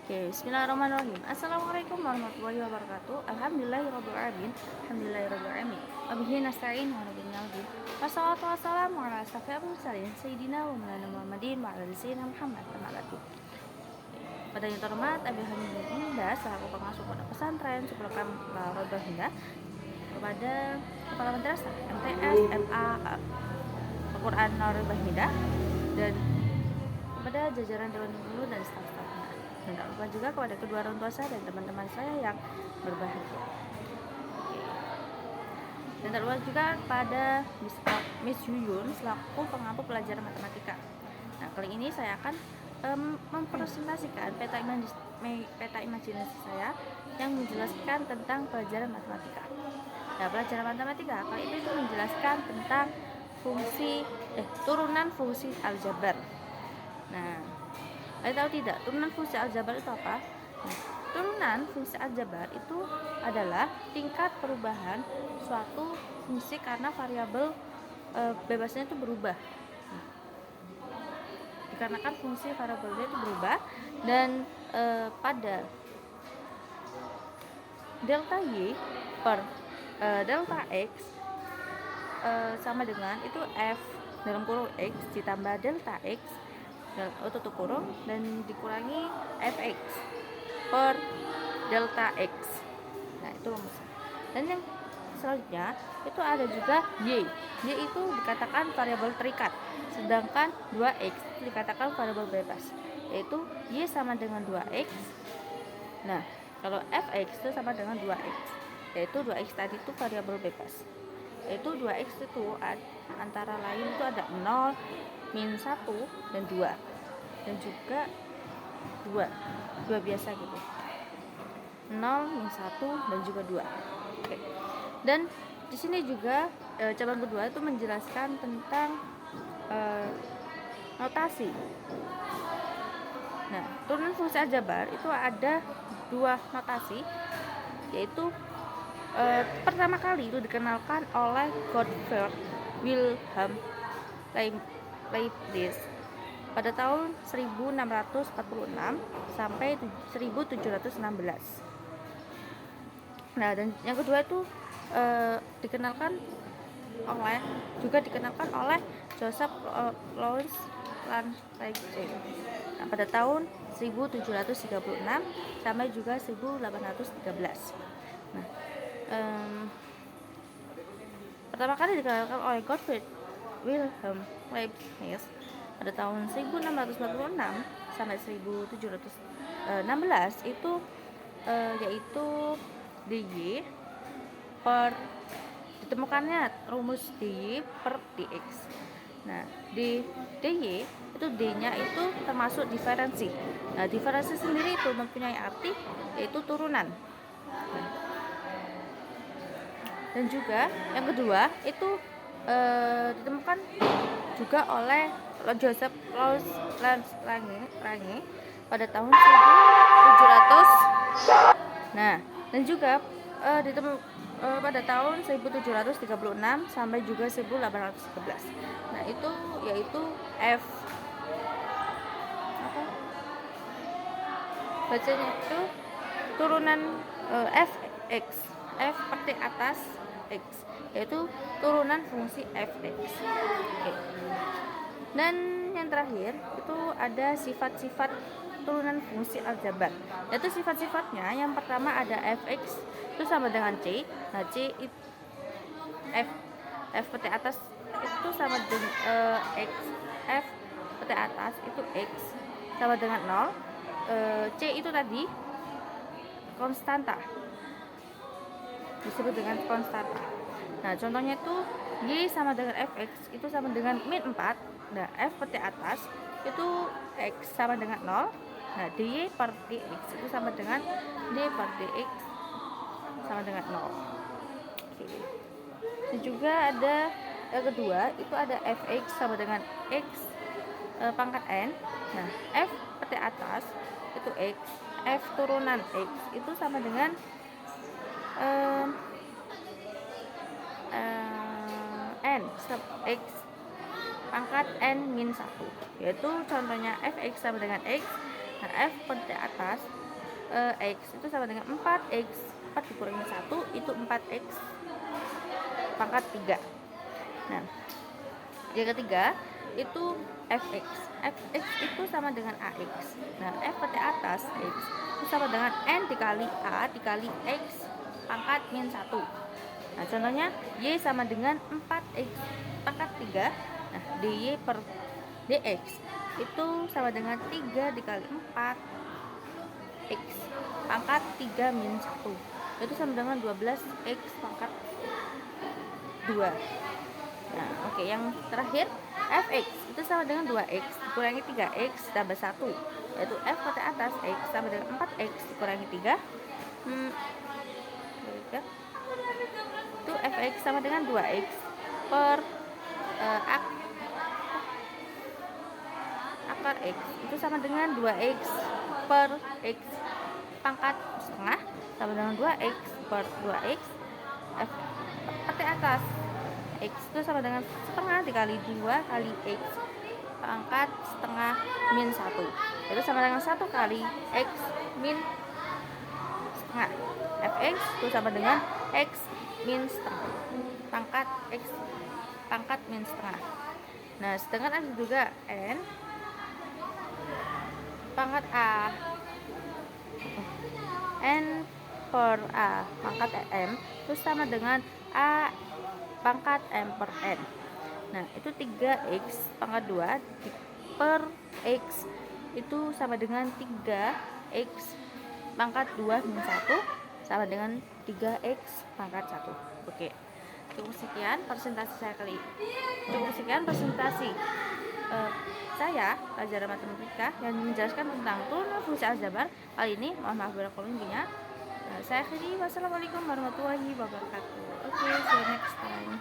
Oke, bismillahirrahmanirrahim. Assalamualaikum warahmatullahi wabarakatuh. Alhamdulillahirrahmanirrahim. Alhamdulillahirrahmanirrahim. Wabihi nasta'in wa nabiyyina wassalatu wassalamu ala asyrafil mursalin sayyidina wa maulana Muhammadin wa ala sayyidina Muhammad wa ala alihi. Pada yang terhormat Abi Hamid Hinda selaku pengasuh pondok pesantren Subrokan Rodoh Hinda, kepada Kepala Madrasah MTS MA Al-Quran Rodoh Hinda, dan kepada jajaran Dewan Guru dan staf-stafnya, dan tak lupa juga kepada kedua orang tua saya dan teman-teman saya yang berbahagia. Dan tak lupa juga kepada Miss Yuyun selaku pengampu pelajaran matematika. Nah, kali ini saya akan mempresentasikan peta imajinasi saya yang menjelaskan tentang pelajaran matematika. Nah, pelajaran matematika kali ini itu menjelaskan tentang turunan fungsi aljabar. Nah, kalian tahu tidak turunan fungsi aljabar itu apa? Nah, turunan fungsi aljabar itu adalah tingkat perubahan suatu fungsi karena variabel bebasnya itu berubah. Dikarenakan fungsi variabelnya itu berubah, dan pada delta y per delta x sama dengan itu f dalam kurung x ditambah delta x tutup kurung dan dikurangi fx per delta x. Nah, itu rumusnya. Dan yang selanjutnya itu ada juga y. Y itu dikatakan variabel terikat, sedangkan 2x itu dikatakan variabel bebas, yaitu y sama dengan 2x. Nah, kalau fx itu sama dengan 2x, yaitu 2x tadi itu variabel bebas, yaitu 2x itu antara lain itu ada 0, min 1 dan 2, dan juga 2 biasa gitu, 0, min 1 dan juga 2. Oke. Dan di sini juga cabang kedua itu menjelaskan tentang notasi. Nah, turunan fungsi aljabar itu ada dua notasi, yaitu pertama kali itu dikenalkan oleh Gottfried Wilhelm Leibniz pada tahun 1646 sampai 1716. Nah, dan yang kedua itu dikenalkan oleh Joseph Louis Lange pada tahun 1736 sampai juga 1813. Nah, pertama kali dikenalkan oleh Gottfried Wilhelm Leibniz pada tahun 1646 sampai 1716 itu yaitu dy per ditemukannya rumus dy per dx. Nah, di dy itu d-nya itu termasuk diferensi. Nah, diferensi sendiri itu mempunyai arti yaitu turunan. Dan juga yang kedua itu ditemukan juga oleh Joseph Louis Lange pada tahun 1700. Nah, dan juga pada tahun 1736 sampai juga 1811. Nah, itu yaitu f bacanya itu turunan fx, f seperti atas x, yaitu turunan fungsi fx. Oke. Dan yang terakhir itu ada sifat-sifat turunan fungsi aljabar, yaitu sifat-sifatnya yang pertama ada fx itu sama dengan c. Nah, c itu f seperti atas itu sama dengan x, f seperti atas itu x sama dengan 0. C itu tadi konstanta, disebut dengan konstanta. Nah, contohnya itu y sama dengan fx itu sama dengan min 4. Nah, f seperti atas itu x sama dengan 0. Nah, dy per dx itu sama dengan d per dx sama dengan 0. Oke. Dan juga ada yang kedua itu ada fx sama dengan x pangkat n. Nah, f seperti atas itu x, f turunan x itu sama dengan n sub x pangkat n min 1, yaitu contohnya fx sama dengan x Nah, F pada atas X itu sama dengan 4X. 4 dikurangi 1 itu 4X pangkat 3. Nah, yang ketiga itu Fx. Fx itu sama dengan Ax. Nah, F pada atas X itu sama dengan N dikali A dikali X pangkat min 1. Nah, contohnya Y sama dengan 4X pangkat 3. Nah, dy per dx itu sama dengan 3 dikali 4X pangkat 3 min 1. Itu sama dengan 12X pangkat 2. Nah, oke, yang terakhir Fx itu sama dengan 2X dikurangi 3X tambah 1, yaitu F pada atas X sama dengan 4X dikurangi 3. Itu Fx sama dengan 2X per akar X itu sama dengan 2X per X pangkat setengah sama dengan 2X per 2X. F pada atas X itu sama dengan setengah dikali 2 kali X pangkat setengah min 1, itu sama dengan 1 kali X min setengah. Fx itu sama dengan X min setengah pangkat X pangkat min setengah. Nah, sedangkan ada juga N pangkat A N per A pangkat M itu sama dengan A pangkat M per N. Nah, itu 3X pangkat 2 per X itu sama dengan 3X pangkat 2 min 1 sama dengan 3X pangkat 1. Oke, cukup sekian presentasi saya kali ini. Cukup sekian presentasi saya pelajaran matematika yang menjelaskan tentang turunan fungsi aljabar kali ini. Mohon maaf bila kurangnya. Saya akhiri. Wassalamualaikum warahmatullahi wabarakatuh. Oke, see you next time.